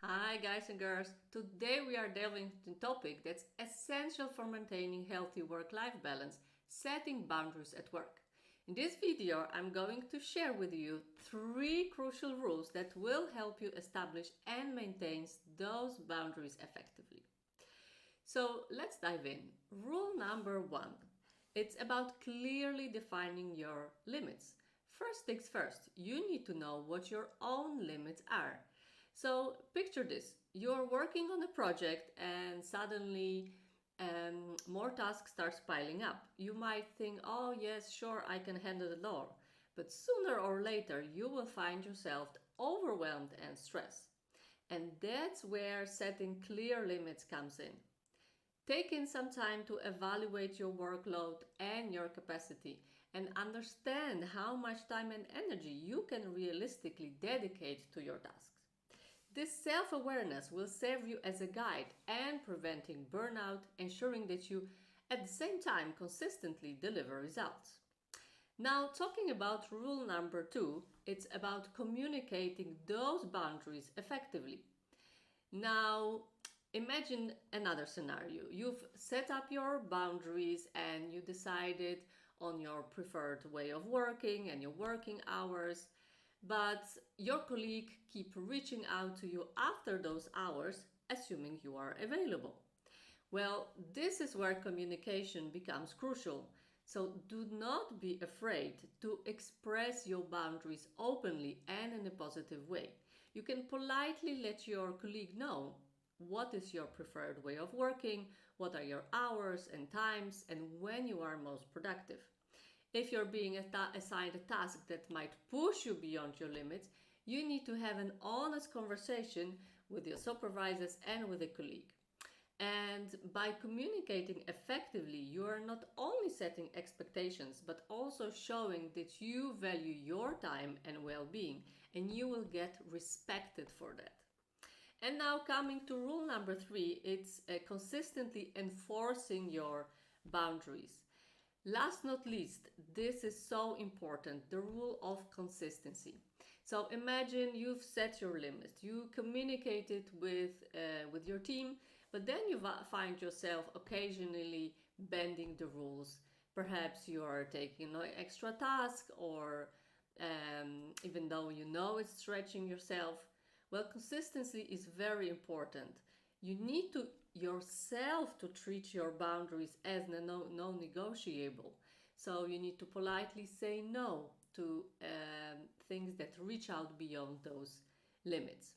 Hi guys and girls, today we are delving into a topic that's essential for maintaining healthy work-life balance, setting boundaries at work. In this video I'm going to share with you 3 crucial rules that will help you establish and maintain those boundaries effectively. So let's dive in. Rule number 1. It's about clearly defining your limits. First things first, you need to know what your own limits are. So picture this, you're working on a project and suddenly more tasks starts piling up. You might think, oh yes, sure, I can handle it all. But sooner or later, you will find yourself overwhelmed and stressed. And that's where setting clear limits comes in. Take in some time to evaluate your workload and your capacity and understand how much time and energy you can realistically dedicate to your tasks. This self-awareness will serve you as a guide and preventing burnout, ensuring that you at the same time consistently deliver results. Now, talking about rule number 2, it's about communicating those boundaries effectively. Now, imagine another scenario. You've set up your boundaries and you decided on your preferred way of working and your working hours, but your colleague keep reaching out to you after those hours, assuming you are available. Well, this is where communication becomes crucial. So do not be afraid to express your boundaries openly and in a positive way. You can politely let your colleague know what is your preferred way of working, what are your hours and times, and when you are most productive. If you're being assigned a task that might push you beyond your limits, you need to have an honest conversation with your supervisors and with a colleague. And by communicating effectively, you are not only setting expectations, but also showing that you value your time and well-being, and you will get respected for that. And now coming to rule number 3, it's consistently enforcing your boundaries. Last not least, this is so important, the rule of consistency. So imagine you've set your limit, you communicated with your team, but then you find yourself occasionally bending the rules. Perhaps you are taking an extra task or even though you know it's stretching yourself. Well, consistency is very important. You need to yourself to treat your boundaries as non-negotiable. So you need to politely say no to things that reach out beyond those limits.